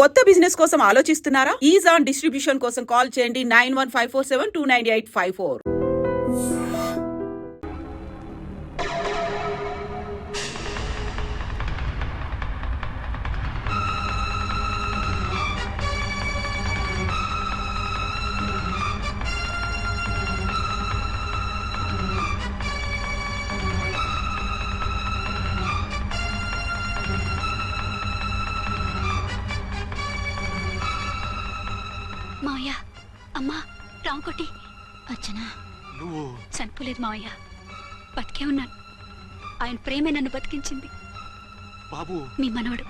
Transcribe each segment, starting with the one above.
కొత్త బిజినెస్ కోసం ఆలోచిస్తున్నారా? ఈజ్ ఆన్ డిస్ట్రిబ్యూషన్ కోసం కాల్ చేయండి 9154729854. మావయ్య, అమ్మా, రాంకోటి. అర్చనా, నువ్వు చనిపోలేదు మావయ్య, బతికే ఉన్నాను. ఆయన ప్రేమే నన్ను బతికించింది. బాబు మీ మనవడు.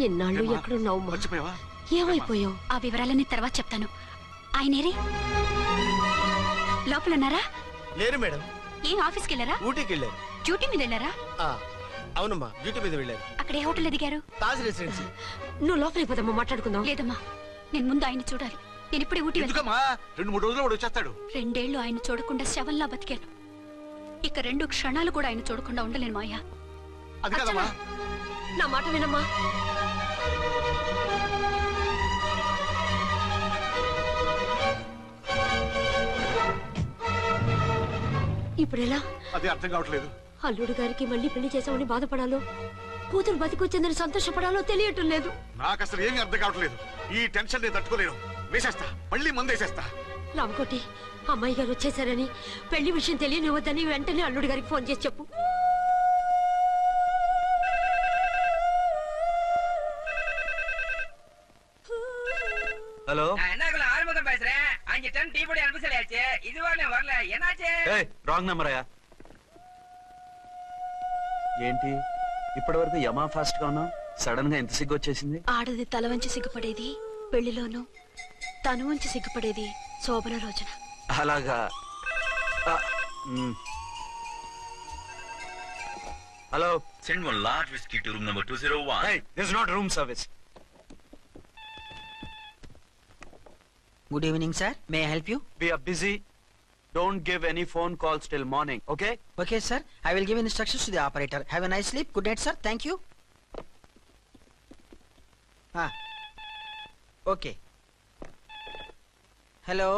ఎన్నాళ్ళు ఎక్కడున్నావు? మర్చిపోయావా? ఏమైపోయావు? ఆ వివరాలన్నీ తర్వాత చెప్తాను. ఆయనేరి లోపలన్నారా? లేరు మేడం. ఏం ఆఫీస్కి వెళ్ళారా? ఊటీకి వెళ్ళారు. డ్యూటీ మీద వెళ్ళారా? అవునమ్మా, డ్యూటీ మీద వెళ్ళారు. అక్కడ ఏ హోటల్ ఎదిగారు? తాజ్ రెసిడెన్సీ. నువ్వు లోపలికి పోదమ్మా, మాట్లాడుకుందాం. లేదమ్మా, నేను ముందు ఆయన చూడాలి. నేను ఇప్పుడే ఊటీ వెళ్తాను. ఎందుకమ్మా? 2-3 రోజుల్లో వాడు వచ్చేస్తాడు. 2 ఏళ్ళు ఆయన చూడకుండా శవంలా బతికాను. ఇక 2 క్షణాలు కూడా ఆయన చూడకుండా ఉండలేను మాయా. అది కదమ్మా. నా మాట వినమ్మా. ఇప్పుడెలా? అదే అర్థం కావట్లేదు. అల్లుడు గారికి మళ్ళీ పెళ్లి చేసామని బాధపడాలో, కూతురు బతికొచ్చిందని సంతోషపడాలో తెలియటం లేదు. నాకు అసలు ఏమీ అర్థం కావట్లేదు. ఈ టెన్షన్ నేను తట్టుకోలేను. వేసేస్తా, మళ్ళీ మందేసేస్తా. రామకోటి, అమ్మాయి గారు వచ్చేసారని, పెళ్లి విషయం తెలియనివ్వద్దని వెంటనే అల్లుడు గారికి ఫోన్ చేసి చెప్పు. ஹலோ ஆறுமுகம் பேசுறேன். 5 டன் டீ பொடி அனுப்ப சொல்லியாச்சு. இதுவரை வரல, என்னாச்சு? ఏయ్ రాంగ్ నెంబర్ అయ్యా. ఏంటి ఇప్పటి వరకు యమా ఫాస్ట్ గా ఉన్నావు, సడన్ గా ఎంత సిగ్గు వచ్చేసింది? ఆడది తల వంచి సిగ్గుపడేది పెళ్లిలోనూ, తను వంచి సిగ్గుపడేది శోభన రోజున. అలాగా. Hello, Send one large whiskey to room number 201. hey, this is not room service. Good evening, sir. May I help you? We are busy. Don't give any phone calls till morning, okay? Okay, sir. I will give instructions to the operator. Have a nice sleep. Good night, sir. Thank you. Okay. Hello.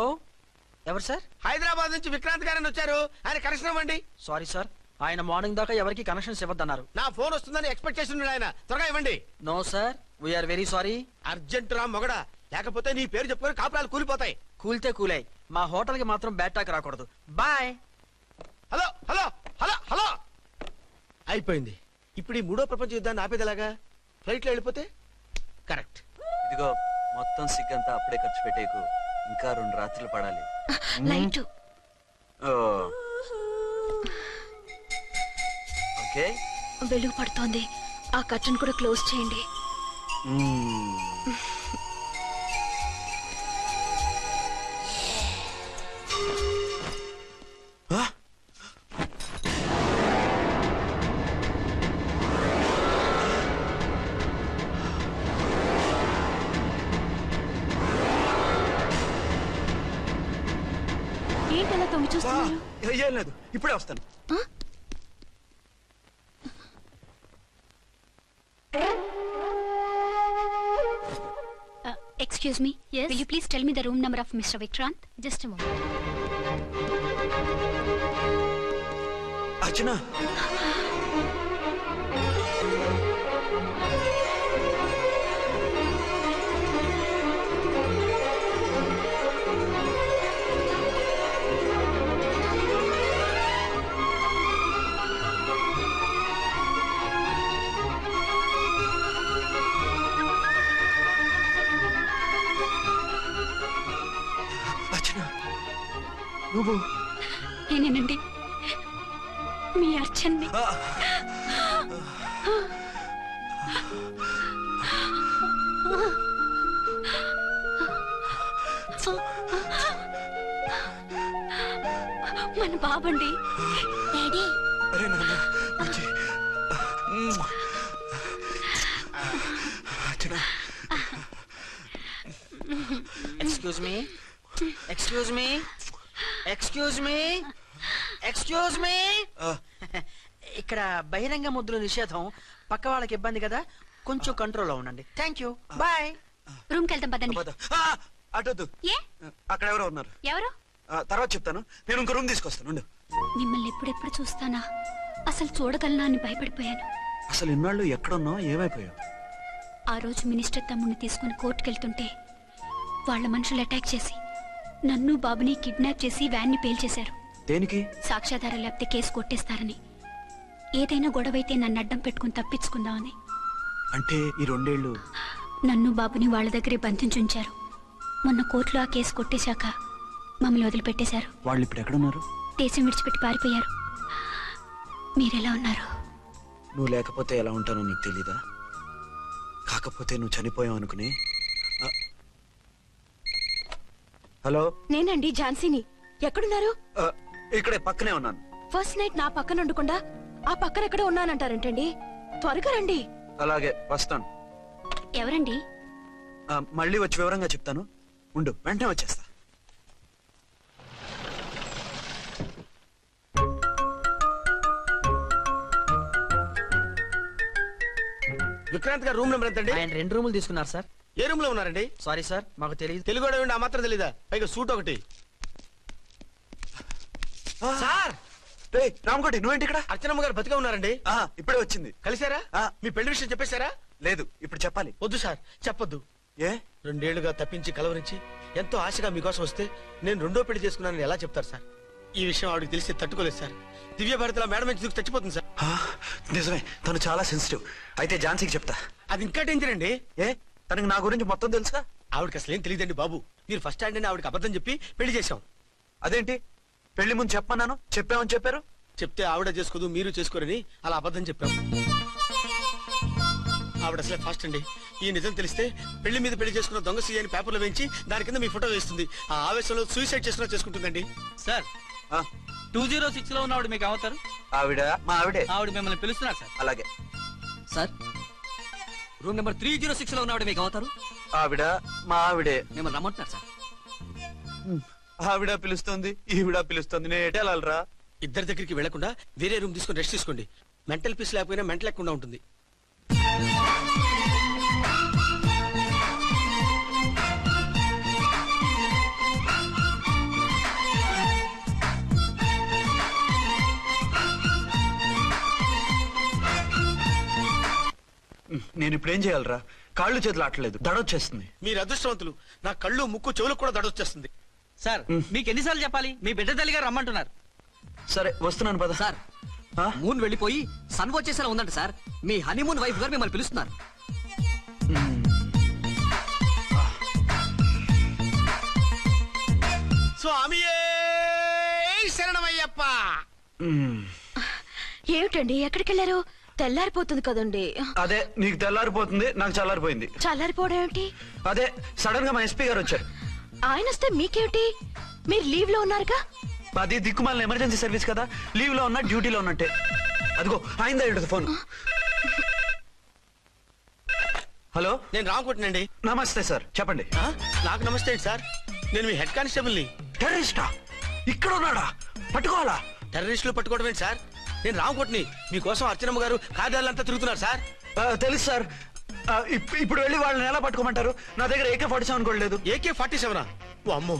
ఎవరు sir? Hyderabad నుంచి విక్రాంత్ గారని వచ్చారు. ఆయన connection ఇవ్వండి. Sorry sir, ఆయన morning దాకా ఎవరికి connections ఇవ్వద్దన్నారు. నా ఫోన్ వస్తుందని ఎక్స్పెక్ట్ చేసి ఉన్నాడు ఆయన. త్వరగా ఇవ్వండి. No sir, we are very sorry. Urgent రా మొగడా, లేకపోతే నీ పేరు చెప్పుకొని కాపురాలు కూలిపోతాయి. కూల్తే కూలాయి, మా హోటల్ కి మాత్రం బ్యాడ్ టాక్ రాకూడదు. బాయ్. హలో హలో హలో హలో. అయిపోయింది. ఇప్పుడు ఈ 3వ ప్రపంచ యుద్ధాన్ని ఆపేదిలాగా? ఫ్లైట్ లో వెళ్ళిపోతే కరెక్ట్. ఇదిగో మొత్తం సిగ్గంతా అప్పుడే ఖర్చు పెట్టేకు, ఇంకా 2 రాత్రులు పడాలి. లైట్ ఓకే, వెలుగు పడుతోంది. ఆ కర్టన్ కూడా క్లోజ్ చేయండి. ఏంటలా తొంగి చూస్తున్నారు? ఏం లేదు, ఇప్పుడే వస్తాను. Excuse me. Yes. Will you please tell me the room number of Mr. Vikrant? Just a moment. అర్చన, నువ్వు నేనేనండి, మీ అర్చన్ని. మన బాబండి. డాడీ. అరే నాన్న, Excuse me. Excuse me. Excuse me. Excuse me. ఇక్కడ బహిరంగ ముద్దుల నిషేధం, పక్క వాళ్ళకి ఇబ్బంది కదా, కొంచెం కంట్రోల్లో ఉండండి. Thank you, bye. రూమ్కి వెళ్తాం పదండి. అటొద్దు, ఏ అక్కడ ఎవరో ఉన్నారు. ఎవరు? తర్వాత చెప్తాను. నేను ఇంకో రూమ్ తీసుకొస్తాను ఉండు. మిమ్మల్ని ఎప్పుడెప్పుడు చూస్తానా, అసలు చూడగలనా అని భయపడిపోయాను. అసలు ఇన్నాళ్ళు ఎక్కడున్నావు, ఏమైపోయావు? ఆ రోజు మినిస్టర్ తమ్ముడిని తీసుకుని కోర్టుకెళ్తుంటే వాళ్ళ మనుషులు అటాక్ చేసి నన్ను బాబుని కిడ్నాప్ చేసి వ్యాన్ని పేల్చేశారు. దేనికి? సాక్ష్యాధారం లేకపోతే కేసు కొట్టేస్తారని. ఏదైనా గొడవైతే నన్ను అడ్డం పెట్టుకుని తప్పించుకుందామని. అంటే ఈ 2 ఏళ్ళు నన్ను బాబుని వాళ్ళ దగ్గరే బంధించుంచారు. మొన్న కోర్టులో ఆ కేసు కొట్టేశాక మమ్మల్ని వదిలిపెట్టేశారు. వాళ్ళు ఇప్పుడు ఎక్కడున్నారు? దేశం విడిచిపెట్టి పారిపోయారు. మీరెలా ఉన్నారు? నువ్వు లేకపోతే ఎలా ఉంటానో నీకు తెలీదా? కాకపోతే నువ్వు చనిపోయావు అనుకుని. హలో, నేనండి ఝాన్సీని. ఎక్కడున్నారు? ఇక్కడే పక్కనే ఉన్నాను. ఫస్ట్ నైట్ నా పక్కన ఉండకుండా ఆ పక్కన ఎక్కడ ఉన్నానంటారేంటండి? త్వరగా రండి. అలాగే వస్తాను. ఎవరండి? మళ్ళీ వచ్చి వివరంగా చెప్తాను. ఉండు, వెంటనే వచ్చేస్తా. విక్రాంత్ గారు రూమ్ నెంబర్ ఎంతండి? ఆయన 2 రూములు తీసుకున్నారు సార్. ఏ రూమ్ లో ఉన్నారండి? సారీ సార్, మాకు తెలియదు. తెలుగు వాడు ఏమిటి, ఆ మాత్రం తెలీదా? పైగా సూట్ ఒకటి. సార్, రామకోటి, నువ్వేంటి ఇక్కడ? అర్చనమ్మ గారు బతిగా ఉన్నారండి. ఇప్పుడే వచ్చింది. కలిసారా? ఆ. మీ పెళ్లి విషయం చెప్పేశారా? లేదు, ఇప్పుడు చెప్పాలి. వద్దు సార్, చెప్పొద్దు. ఏ? 2 ఏళ్లుగా తప్పించి కలవరించి ఎంతో ఆశగా మీకోసం వస్తే నేను 2వ పెళ్లి చేసుకున్నానని ఎలా చెప్తారు సార్? ఈ విషయం ఆవిడకి తెలిసి తట్టుకోలేదు సార్. దివ్య భారతిలో మేడం నుంచి దూకి చచ్చిపోతుంది సార్. నిజమే, తను చాలా సెన్సిటివ్. అయితే ఝాన్సీకి చెప్తా. అది ఇంకా డేంజర్ అండి. ఏ, తనకి నా గురించి మొత్తం తెలుసా? ఆవిడకి అసలు ఏం తెలియదండి బాబు. మీరు ఫస్ట్ హ్యాండ్ అని ఆవిడకి అబద్ధం చెప్పి పెళ్లి చేశాం. అదేంటి, పెళ్లి ముందు చెప్పమన్నాను, చెప్పామని చెప్పారు. చెప్తే ఆవిడ చేసుకోదు, మీరు చేసుకోరని అలా అబద్ధం చెప్పాం. ఆవిడ అసలే ఫాస్ట్ అండి. ఈ నిజం తెలిస్తే పెళ్లి మీద పెళ్లి చేసుకున్న దొంగ సీ అని పేపర్లో వేయించి దాని కింద మీ ఫోటో వేస్తుంది. ఆ ఆవేశంలో సూసైడ్ చేసుకుంటుందండి. సార్, 206 లో ఉన్నవాడు మీకు అవుతారు. ఆవిడ మా ఆవిడే. ఆవిడ మిమ్మల్ని పిలుస్తున్నారు సార్. అలాగే. సార్, రూమ్ నెంబర్ 306 లో ఉన్నవాడు మీకు అవుతారు. ఆవిడ మా ఆవిడే. మిమ్మల్ని రమ్మంటున్నారు సార్. ఆవిడ పిలుస్తుంది, ఈవిడ పిలుస్తుంది. నేను ఎటు వెళ్ళాలరా? ఇద్దరి దగ్గరికి వెళ్లకుండా వేరే రూమ్ తీసుకొని రెస్ట్ తీసుకోండి. మెంటల్ పీస్ లేకపోయినా మెంటల్ లేకుండా ఉంటుంది. నేను ఇప్పుడు ఏం చేయాలరా? కాళ్ళు చేతులు ఆటలేదు, దడొచ్చేస్తుంది. మీరు అదృష్టవంతులు. నా కళ్ళు, ముక్కు, చెవులకు కూడా దడొచ్చేస్తుంది. సార్, మీకు ఎన్నిసార్లు చెప్పాలి? మీ బిడ్డ తల్లి గారు రమ్మంటున్నారు. సరే, వస్తున్నాను పద. సార్, మూన్ వెళ్ళిపోయి సన్ వచ్చేసేలా ఉందంట సార్. మీ హనీమూన్ వైఫ్ గారు మిమ్మల్ని పిలుస్తున్నారు. స్వామియే శరణమయ్యప్ప. ఏమిటండి, ఎక్కడికి వెళ్ళారు? తెల్లారిపోతుంది కదండి. అదే, నీకు తెల్లారిపోతుంది, నాకు చల్లారిపోయింది. చల్లారిపోవడం ఏమిటి? అదే, సడన్ గా మా ఎస్పీ గారు వచ్చారు. ఆయన వస్తే మీకేమిటి? మీరు లీవ్ లో ఉన్నారుగా. అది దిక్కుమాలిన ఎమర్జెన్సీ సర్వీస్ కదా, లీవ్ లో ఉన్నా డ్యూటీలో ఉన్నట్టే. అదిగో అయిందా ఉంటుంది ఫోన్. హలో, నేను రామకోటినండి. నమస్తే సార్, చెప్పండి. నాకు నమస్తే అండి సార్. నేను మీ హెడ్ కానిస్టేబుల్ ని. టెర్రరిస్టా? ఇక్కడ ఉన్నాడా? పట్టుకోవాలా? టెర్రరిస్టులు పట్టుకోవడం ఏంటి సార్? నేను రామకోటిని. మీకోసం అర్చనమ్మ గారు కార్యాలంతా తిరుగుతున్నారు సార్. తెలుసు సార్. ఇప్పుడు వెళ్ళి వాళ్ళని ఎలా పట్టుకోమంటారు? నా దగ్గర AK-47 కూడా లేదు. AK-47? ఓ అమ్మో,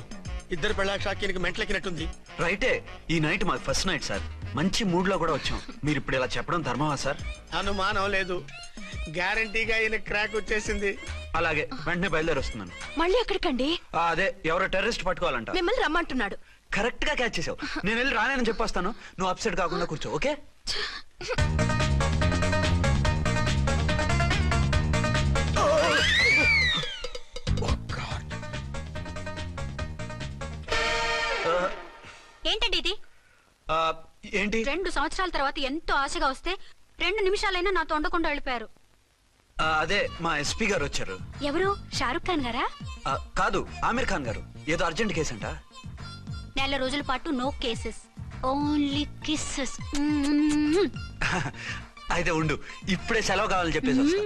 ఇద్దరు పెళ్ళాక షాకీనికి మెంట్లెక్కినట్టుంది. రైటే, ఈ నైట్ మాకు ఫస్ట్ నైట్ సార్. మంచి మూడ్ లో కూడా వచ్చాం. మీరు ఇప్పుడు ఇలా చెప్పడం ధర్మమా సార్? అనుమానం లేదు, గ్యారంటీగా ఈయన క్రాక్ వచ్చేసింది. అలాగే, వెంటనే బయలుదేరి వస్తున్నాను. మళ్ళీ ఎక్కడికండి? అదే, ఎవరో టెర్రరిస్ట్ పట్టుకోవాలంట. మిమ్మల్ని రమ్మంటున్నాడు. కరెక్ట్ గా క్యాచ్ చేసావు. నేను వెళ్ళి రానని చెప్పొస్తాను, నువ్వు అప్సెట్ కాకుండా కూర్చో, ఓకే? ఏంటండి ఇది? ఏంటి? 2 సంవత్సరాల తర్వాత ఎంతో ఆశగా వస్తే 2 నిమిషాలైనా నాతో ఉండకుండా వెళ్ళిపోయారు. అదే, మా ఎస్పీ గారు వచ్చారు. ఎవరు? షారుఖ్ ఖాన్ గారా? కాదు, ఆమీర్ ఖాన్ గారు. ఏదో అర్జెంట్ కేసు అంట. 4 రోజుల పాటు నో కేసెస్, ఓన్లీ కిస్సెస్. అయితే ఉండు, ఇప్పుడే సెలవు కావాలని చెప్పేసి వస్తా.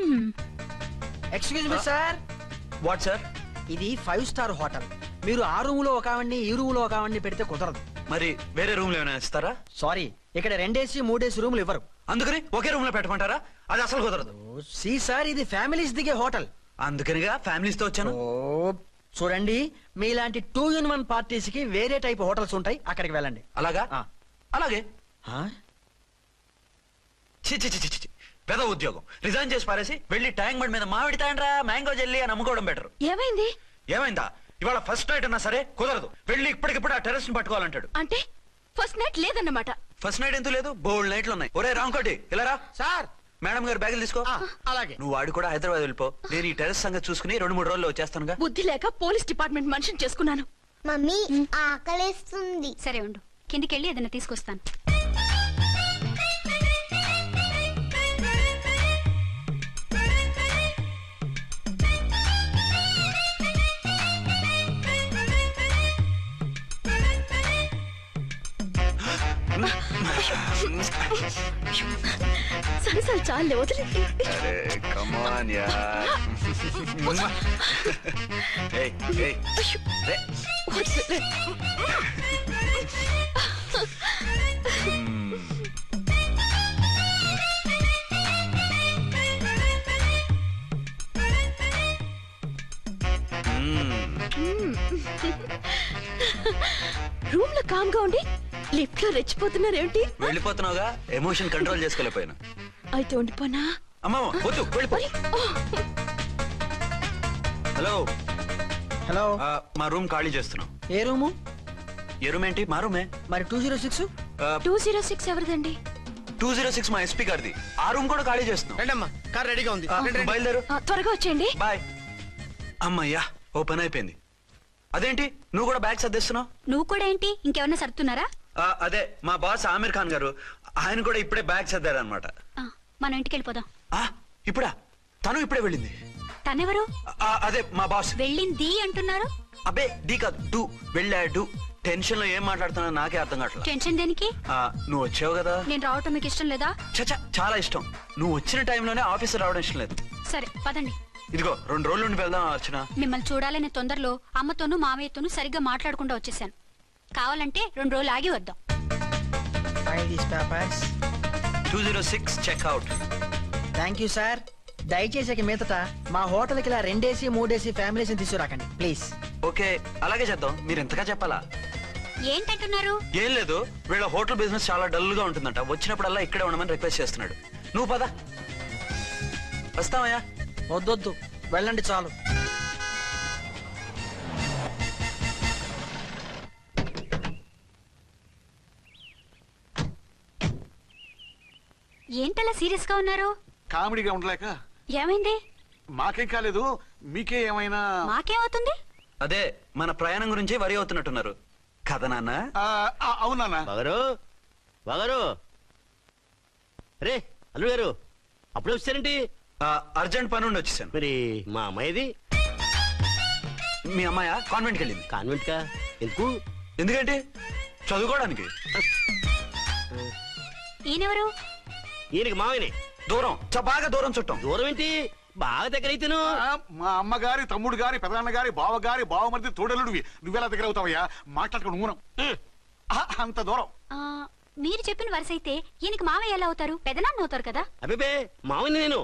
Excuse me sir. What sir? ఇది 5 స్టార్ హోటల్. మీరు ఆ రూమ్ లో ఒక ఆవిడ్ని, ఈ రూమ్ లో ఒక ఆవిడ్ని పెడితే కుదరదు. మరి వేరే రూమ్ లో ఏమైనా ఇస్తారా? సారీ, ఇక్కడ 2 AC 3 AC రూములు ఇవ్వరు. అందుకని ఒకే రూమ్ లో పెట్టమంటారా? అది అసలు కుదరదు. సి సార్, ఇది ఫ్యామిలీస్ దిగే హోటల్. అందుకనిగా ఫ్యామిలీస్ తో వచ్చాను. ఓ చూడండి, మీలాంటి 2-in-1 పార్టీస్ కి వేరే టైప్ హోటల్స్ ఉంటాయి, అక్కడికి వెళ్ళండి. అలాగా? ఆ. అలాగే. ఆ? చి చి చి చి చి. పెద్ద ఉద్యోగం రిజైన్ చేసి పారేసి వెళ్ళి ట్యాంక్ బండ్ మీద మామిడి తాండ్రా మ్యాంగో జెల్లీ అని అమ్ముకోవడం బెటర్. ఏమైంది? ఏమైందా? ఇవాళ ఫస్ట్ నైట్ అన్నా సరే కుదరదు. వెళ్ళి ఇప్పటికిప్పుడు ఆ టెర్రస్ ని పట్టుకోవాలంటాడు. అంటే ఫస్ట్ నైట్ లేదన్నమాట. ఫస్ట్ నైట్ ఎందుకు లేదు? బోల్డ్ నైట్లు ఉన్నాయి. ఒరే రాంకోటి ఇలారా. సార్. మేడం గారు బ్యాగులు తీసుకో. అలాగే. నువ్వు వాడు కూడా హైదరాబాద్ వెళ్ళిపో. నేను ఈ టెర్రస్ సంగతి చూసుకుని 2-3 రోజుల్లో వచ్చేస్తానుగా. బుద్ధి లేక పోలీస్ డిపార్ట్మెంట్ మనిషిని చేసుకున్నాను. మమ్మీ ఆకలేస్తుంది. సరే ఉండు, కిందికెళ్ళి ఏదైనా తీసుకొస్తాను. సరే సరే చాలే వదిలే. కమాన్ యార్. ఏయ్ ఏయ్ రే. రూమ్ లో కామ్ గా ఉండి లిఫ్ట్ లో రెచ్చిపోతున్నారేంటి? వెళ్ళిపోతున్నావుగా, ఎమోషన్ కంట్రోల్ చేసుకోలేకపోయినా. అయితే ఉండిపోనా? అమ్మమ్మ వద్దు, వెళ్ళిపో. Hello hello. మా రూమ్ ఖాళీ చేస్తున్నాం. ఏ రూము? ఏ రూమ్ ఏంటి? మా రూమే. మరి 206? 206 ఎవరిదండి? 206 మా ఎస్పీ గారిది. ఆ రూమ్ కూడా ఖాళీ చేస్తున్నాం. రండమ్మా, కార్ రెడీగా ఉంది. బయలుదేరు. త్వరగా వచ్చేయండి. బాయ్. అమ్మయ్యా, ఓ పని అయిపోయింది. అదేంటి నువ్వు కూడా బ్యాగ్ సర్దేస్తున్నావు? నువ్వు కూడా ఏంటి, ఇంకెవరన్నా సర్దుతున్నారా? అదే మా బాస్ ఆమీర్ ఖాన్ గారు, ఆయన కూడా ఇప్పుడే బ్యాగ్ సర్దారనమాట. మనం ఇంటికి వెళ్ళిపోదాం. ఇప్పుడా? తను ఇప్పుడే వెళ్ళింది. తనెవరు? అదే మా బాస్. వెళ్ళింది అంటున్నారు. అబ్బే డీ కాదు, డూ. వెళ్ళాడు. టెన్షన్ లో ఏం మాట్లాడుతున్నా నాకే అర్థం కావట్లేదు. టెన్షన్ దేనికి? నువ్వు వచ్చావు కదా. నేను రావటం మీకు ఇష్టం లేదా? చచ్చా, చాలా ఇష్టం. నువ్వు వచ్చిన టైంలోనే ఆఫీసర్ రావడం ఇష్టం లేదు. సరే పదండి. ఇదిగో 2 రోజుల నుండి వెళ్దాం అర్చన. మిమ్మల్ని చూడాలనే తొందరలో అమ్మతోనూ మామయ్యతోనూ సరిగ్గా మాట్లాడకుండా వచ్చేసాను. కావాలంటే 2 రోజులు ఆగి వద్దాం. 206 చెక్అవుట్. Thank you sir. దయచేసి మీదట మా హోటల్కి ఇలా 2 AC 3 AC ఫ్యామిలీస్ తీసుకురాకండి ప్లీజ్. ఓకే, అలాగే చేద్దాం. మీరు ఎంతగా చెప్పాలా? ఏంటంటున్నారు? ఏం లేదు, వీళ్ళ హోటల్ బిజినెస్ చాలా డల్ గా ఉంటుందంట. వచ్చినప్పుడల్లా ఇక్కడే ఉండమని రిక్వెస్ట్ చేస్తున్నాడు. నువ్వు పద. వస్తావయ్యా? వద్దొద్దు, వెళ్ళండి చాలు. ఏంటలా సీరియస్ గా ఉన్నారు? కామెడీగా ఉండలేక. ఏమైంది? మాకేం కాలేదు, మీకే ఏమైనా? మాకేమవుతుంది? అదే మన ప్రయాణం గురించి వరి అవుతున్నట్టున్నారు కదా నాన్న? అవునా? బాగారు రే అల్లుడు గారు, అప్పుడే వచ్చారేంటి? అర్జెంట్ పని ఉండి వచ్చేసాను. మరి మా అమ్మాయిది? మీ అమ్మాయ కాన్వెంట్కి వెళ్ళింది. కాన్వెంట్ కా? ఎందుకు? ఎందుకంటే చదువుకోవడానికి. ఈయనెవరు? ఈయనకి మావయ్యనే. దూరం, బాగా దూరం చుట్టాం. దూరం ఏంటి, బాగా దగ్గర అయితేను. మా అమ్మగారి, తమ్ముడు గారి, పెదనాన్న గారి, బావ గారి, బావమరిది తోడలుడివి. నువ్వెలా దగ్గర అవుతావయ్యా? మాట్లాడుకుని ఊనం. అంత దూరం. మీరు చెప్పిన వరుస అయితే ఈయనకి మావయ్య ఎలా అవుతారు? పెదనాన్న అవుతారు కదా. అబ్బే మావయ్య నేను.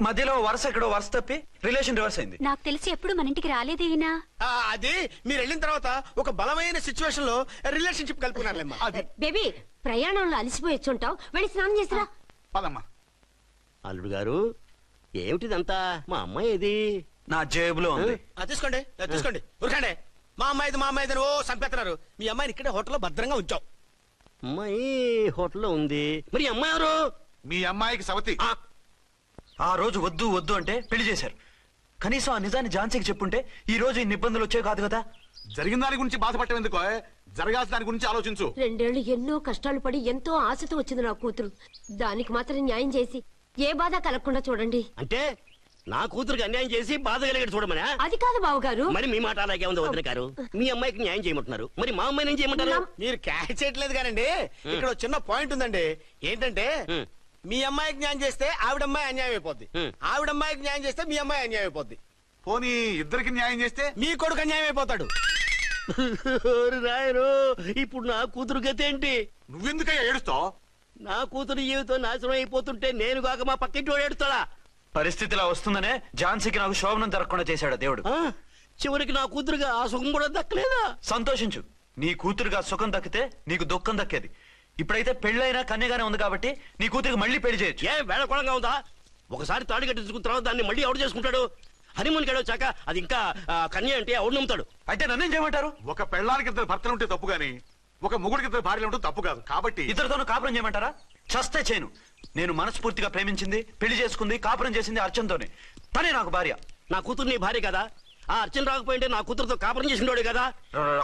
మధ్యలో వరుస ఎక్కడో వరుస తప్పి రిలేషన్ రివర్స్ అయింది. నాకు తెలిసి ఎప్పుడు మన ఇంటికి రాలేదు ఈయన. అది మీరు వెళ్ళిన తర్వాత ఒక బలమైన సిచ్యువేషన్ లో రిలేషన్షిప్ కలుపుకున్నారులేమ్మా. బేబీ, ప్రయాణంలో అలసిపోయి వచ్చుంటావు, వెళ్ళి స్నానం చేసిరా. పదమ్మా. అల్లుడు గారు, ఏమిటిదంతా? మా అమ్మాయి ఏది? నా జేబులో ఉంది. తీసుకోండి తీసుకోండి, ఉరకండి. మా అమ్మాయిది ఓ సంపెత్తనారు. మీ అమ్మాయిని ఇక్కడే హోటల్లో భద్రంగా ఉంచాం. అమ్మాయి హోటల్లో ఉంది. మరి ఈ అమ్మాయి ఎవరు? మీ అమ్మాయికి సవతి. ఆ రోజు వద్దు వద్దు అంటే పెళ్లి చేశారు. కనీసం ఆ నిజాన్ని ఝాన్సీకి చెప్పుంటే ఈ రోజు ఇన్ని ఇబ్బందులు వచ్చే కాదు కదా. జరిగిన దాని గురించి బాధపడటం ఎందుకో, జరగాల్సిన దాని గురించి ఆలోచించు. 2 ఏళ్లు ఎన్నో కష్టాలు పడి ఎంతో ఆశతో వచ్చింది నా కూతురు. దానికి మాత్రం న్యాయం చేసి ఏ బాధ కలగకుండా చూడండి. అంటే నా కూతురికి అన్యాయం చేసి బాధ కలిగేది చూడమనా? అది కాదు బావగారు. మరి మీ మాట అలాగే ఉంది వదిన గారు. మీ అమ్మాయికి న్యాయం చేయమంటున్నారు, మరి మా అమ్మాయిని ఏం చేయమంటారు? మీరు క్యాచ్ చేయట్లేదు కానండి. ఇక్కడ చిన్న పాయింట్ ఉందండి. ఏంటంటే మీ అమ్మాయికి న్యాయం చేస్తే ఆవిడమ్మాయి అన్యాయం అయిపోద్ది, ఆవిడమ్మాయికి న్యాయం చేస్తే మీ అమ్మాయి అన్యాయం అయిపోద్ది. పోనీ ఇద్దరికి న్యాయం చేస్తే మీ కొడుకు అన్యాయం అయిపోతాడు. రాయరు, ఇప్పుడు నా కూతురు గతి ఏంటి? నువ్వెందుకయ్యా ఏడుస్తావు? నా కూతురు జీవితం నాశనం అయిపోతుంటే నేను కాక మా పక్కింటి వాడు ఏడుస్తాడా? పరిస్థితి ఇలా వస్తుందనే ఝాన్సీకి నాకు శోభనం జరగకుండా చేశాడు దేవుడు. చివరికి నా కూతురుగా ఆ సుఖం కూడా దక్కలేదా? సంతోషించు, నీ కూతురుగా సుఖం దక్కితే నీకు దుఃఖం దక్కేది. ఇప్పుడైతే పెళ్ళైనా కన్యగానే ఉంది కాబట్టి నీ కూతురికి మళ్ళీ పెళ్లి చేయొచ్చు. ఏ వేళకోళంగా ఉందా? ఒకసారి తాడు కట్టించుకున్న తర్వాత దాన్ని మళ్ళీ ఎవడు చేసుకుంటాడు? హనీమూన్కి వచ్చాక అది ఇంకా కన్య అంటే ఎవడు నమ్ముతాడు? అయితే నన్నేం చేయమంటారు? ఒక పెళ్ళానికి ఇద్దరు భర్తలు ఉంటే తప్పు గాని ఒక మొగుడికి ఇద్దరు భార్యలు ఉంటే తప్పు కాదు. కాబట్టి ఇద్దరితోనూ కాపురం చేయమంటారా? చస్తే చేయను. నేను మనస్ఫూర్తిగా ప్రేమించింది, పెళ్లి చేసుకుంది, కాపురం చేసింది అర్చనతోనే. తనే నాకు భార్య. నా కూతురు నీ భార్య కదా? ఆ అర్చన రాకపోయింటే నా కూతురుతో కాపురం చేసినోడే కదా?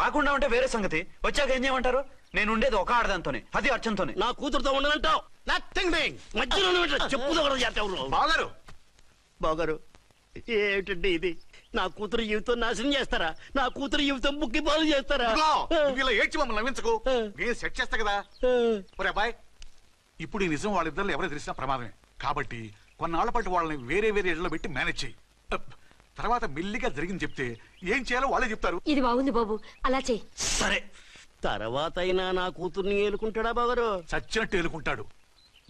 రాకుండా ఉంటే వేరే సంగతి. వచ్చాక ఏం చేయమంటారు? నేను ఉండేది ఒక ఆడదాంతోనే, అది అర్చనతోనే. నా కూతురుతో ఉండనంటావు? Nothing doing. మధ్యలో చెప్పుదో బాగారు బాగారు ఏమిటండి ఇది? నా కూతురు జీవితం నాశనం చేస్తారా? నా కూతురు జీవితం బుక్కి పాలు చేస్తారా? ఇలా ఏడ్చి మమ్మల్ని నవ్వించకు. నేను సెట్ చేస్తా కదా. ఒరే అబ్బాయి, ఇప్పుడు ఈ నిజం వాళ్ళిద్దరు ఎవరో తెలిసినా ప్రమాదమే. కాబట్టి కొన్నాళ్ల పాటు వాళ్ళని వేరే వేరే ఇళ్లలో పెట్టి మేనేజ్ చేయి. తర్వాత మెల్లిగా జరిగింది చెప్తే ఏం చేయాలో వాళ్ళే చెప్తారు. ఇది బాగుంది బాబు, అలా చెయ్యి. సరే, తర్వాత అయినా నా కూతుర్ని ఏలుకుంటాడా బాగారు? చచ్చినట్టు ఏలుకుంటాడు.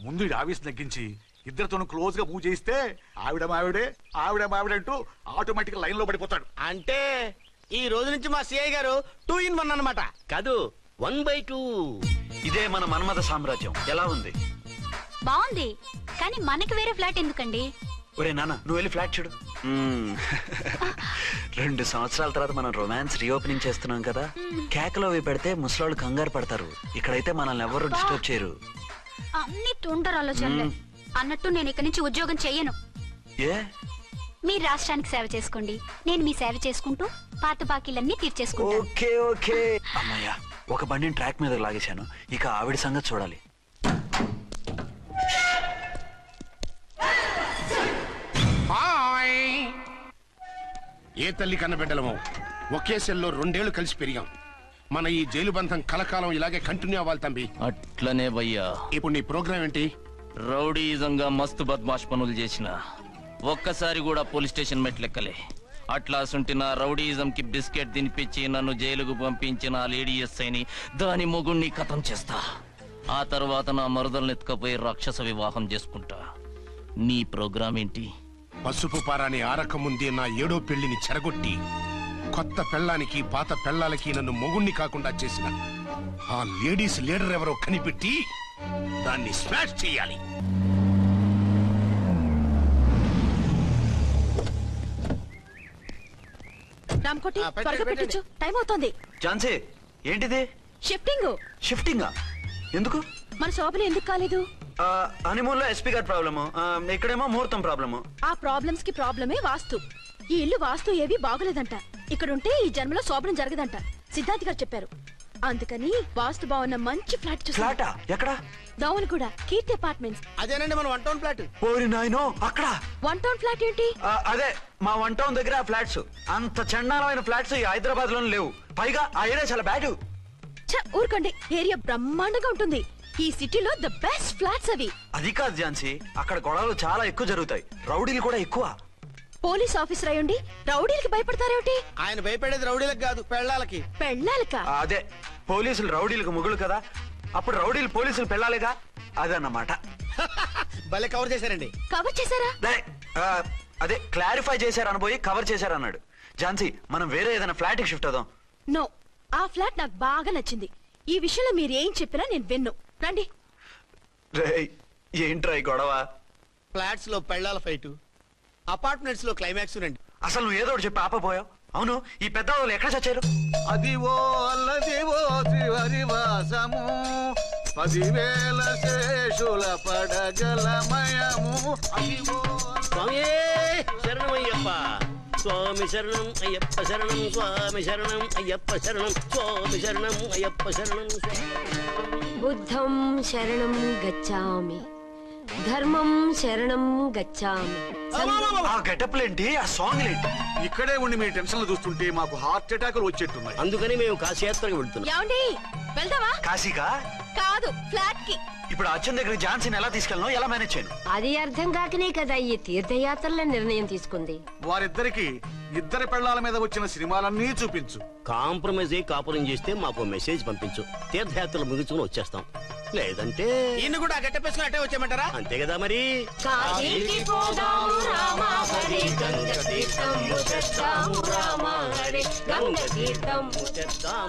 ముందు ఈ ఆవేశం తగ్గించి ఇద్దరితోనూ క్లోజ్ గా పూజ చేస్తే ఆవిడ మావిడే ఆవిడ మావిడే అంటూ ఆటోమేటిక్ లైన్ లో పడిపోతాడు. అంటే ఈ రోజు నుంచి మా సిఐ గారు 2 in 1 అన్నమాట. కాదు, 1/2. ఇదే మన మన్మథ సామ్రాజ్యం. ఎలా ఉంది? బాగుంది, కానీ మనకి వేరే ఫ్లాట్ ఎందుకండి? ఒరే నాన్న, నువ్వు వెళ్ళి ఫ్లాట్ చూడు. 2 సంవత్సరాల తర్వాత మనం రొమాన్స్ రీఓపెనింగ్ చేస్తున్నాం కదా. కేకలో అవి పెడితే ముసలోళ్ళు కంగారు పడతారు. ఇక్కడైతే మనల్ని ఎవరు డిస్టర్బ్ చేయరు. అన్ని తొందర ఆలోచనలే. అన్నట్టు నేను ఇక్కడి నుంచి ఉద్యోగం చెయ్యను. ఏ? మీరు రాష్ట్రానికి సేవ చేసుకోండి, నేను మీ సేవ చేసుకుంటూ పాత బాకీలన్నీ తీర్చేసుకుంటాను. Okay okay. అమ్మయ్యా, ఒక బండిని ట్రాక్ మీద లాగేశాను. ఇక ఆవిడ సంగతి చూడాలి. ఏ తల్లి కన్నబిడ్డలమో ఒకే సెల్లో 2 ఏళ్లు కలిసి పెరిగాం. మన ఈ జైలు బంధం కలకాలం ఇలాగే కంటిన్యూ అవ్వాలి తంబి. అట్లనే భయ్యా. ఇప్పుడు నీ ప్రోగ్రామ్ ఏంటి? రౌడీజంగా మస్తు బద్మాష్ పనులు చేసిన ఒక్కసారి కూడా పోలీస్ స్టేషన్ మెట్లెక్కలే. అట్లా సుంటి నా రౌడీజం కి బిస్కెట్ తినిపించి నన్ను జైలుకు పంపించిన లేడీ ఎస్ఐని దాని మొగుణ్ణి ఖతం చేస్తా. ఆ తర్వాత నా మరుదల్ని ఎత్తుకపోయి రాక్షస వివాహం చేసుకుంటా. నీ ప్రోగ్రామ్ ఏంటి? పసుపు పారాని ఆరక ముందే నా 7వ పెళ్లిని చెరగొట్టి కొత్త పెళ్ళానికి పాత పెళ్ళాలకి నన్ను మొగుణ్ణి కాకుండా చేసిన ఆ లేడీస్ లీడర్ ఎవరో కనిపెట్టి దాన్ని స్మాష్ చేయాలి. రామ్కోటి త్వరగా పెట్టించు, టైం అవుతోంది. ఝాన్సీ, ఏంటిది? షిఫ్టింగ్. షిఫ్టింగా? ఎందుకు? మన శోభన ఎందుకు కాలేదు? హనీమూన్ లో ఎస్పీ గారి ప్రాబ్లము, ఇక్కడేమో ముహూర్తం ప్రాబ్లము. ఆ ప్రాబ్లమ్స్ కి ప్రాబ్లమే వాస్తు. ఈ ఇల్లు వాస్తు ఏవి బాగోలేదంట. ఇక్కడుంటే ఈ జన్మలో శోభనం జరగదంట సిద్ధాంత్ గారు చెప్పారు. అందుకని వాస్తు బాగున్న మంచి ఫ్లాట్ చూసి. ఫ్లాటా? ఎక్కడ? దౌన్ కూడా కీర్తి అపార్ట్మెంట్స్. అదేనండి మన 1 టౌన్ ఫ్లాట్. ఓరి నాయనో, అక్కడ 1 టౌన్ ఫ్లాట్ ఏంటి? అదే మా 1 టౌన్ దగ్గర ఫ్లాట్స్. అంత చండాలమైన ఫ్లాట్స్ ఈ హైదరాబాద్ లోనే లేవు. పైగా ఆ ఏరియా చాలా బ్యాడ్. ఊరుకోండి, ఏరియా బ్రహ్మాండంగా ఉంటుంది. ఈ సిటీలో ద బెస్ట్ ఫ్లాట్స్ అవి. అది కాదు ఝాన్సీ, అక్కడ గొడవలు చాలా ఎక్కువ జరుగుతాయి. రౌడీలు కూడా ఎక్కువ. పోలీస్ ఆఫీసర్ అయ్యుండి రౌడీలకి భయపడతారేమిటి? ఆయన భయపడేది రౌడీలకు కాదు, పెళ్ళాలకి. పెళ్ళాలక? అదే, పోలీసులు రౌడీలకు ముగులు కదా, అప్పుడు రౌడీలు పోలీసులు పెళ్ళాలిగా, అదన్నమాట. భలే కవర్ చేశారండి. కవర్ చేశారా? అదే క్లారిఫై చేశారనబోయి కవర్ చేశారన్నాడు. ఝాన్సీ, మనం వేరే ఏదైనా ఫ్లాట్ కి షిఫ్ట్ అవుదాం. నో, ఆ ఫ్లాట్ నాకు బాగా నచ్చింది. ఈ విషయంలో మీరు ఏం చెప్పినా నేను విన్ను. రండి. ఏంట్రా ఈ గొడవ? ఫ్లాట్స్ లో పెళ్ళాల ఫైట్, అపార్ట్మెంట్స్ లో క్లైమాక్స్ రండి. అసలు నువ్వు ఏదో ఒకటి చెప్పి ఆపపోయావు. అవును, ఈ పెద్ద వాళ్ళు ఎక్కడ చచ్చారు? అదివో అల్లదివో త్రివరివాసము 10,000 శేషుల పడగలమయము. అదివో స్వామి శరణమయ్యప్ప, స్వామి శరణం అయ్యప్ప శరణం, స్వామి శరణం అయ్యప్ప శరణం, స్వామి శరణం అయ్యప్ప శరణం. బుద్ధం శరణం గచ్చామి, ధర్మం శరణం గచ్చామి. ఆ గెటప్లేంటి, ఆ సాంగ్ ఏంటి? ఇక్కడే ఉండి మీ టెన్షన్లు చూస్తుంటే మాకు హార్ట్ అటాకులు వచ్చేట్టున్నాయి. అందుకని మేము కాశీయాత్రకు వెళ్తున్నాం. ఏమండి, వెళ్దామా? కాశీకా? కాదు ఫ్లాట్ కి. ఇప్పుడు అర్జున్ దగ్గర ఝాన్సీని ఎలా తీసుకెళ్ళను, ఎలా మేనేజ్ చేయను? అది అర్థం కాకనే కదా ఈ తీర్థయాత్రల నిర్ణయం తీసుకుంది. వారిద్దరికి ఇద్దరి పెళ్లాల మీద వచ్చిన సినిమాలన్నీ చూపించు. కాంప్రమైజ్ అయ్యి కాపురం చేస్తే మాకు మెసేజ్ పంపించు, తీర్థయాత్రలు ముగించుకుని వచ్చేస్తాం. లేదంటే ఇన్ని కూడా గట్టపేసుకుని అట్టే వచ్చేయమంటారా? అంతే కదా మరి. కాశీకి పోదాము రామ హరి, గంగ తీర్థం ముచ్చద్దాము రామ హరి, గంగ తీర్థం చేద్దాం.